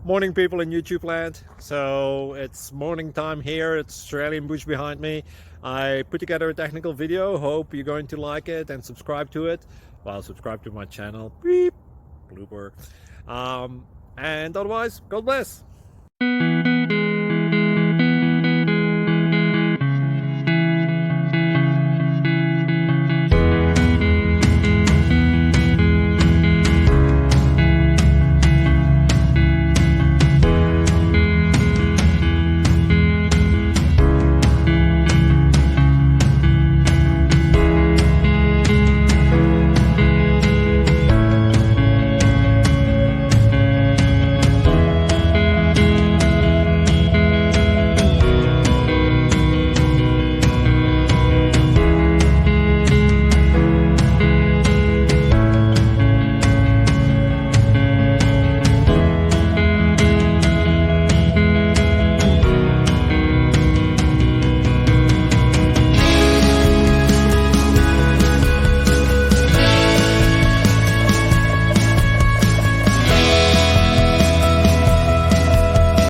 Morning, people in YouTube land. So it's morning time here. It's Australian bush behind me. I put together a technical video. Hope you're going to like it and subscribe to it. Well, subscribe to my channel. Beep. Blooper. And otherwise, God bless.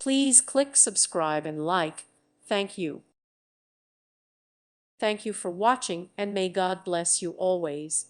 Please click subscribe and like. Thank you. Thank you for watching, and may God bless you always.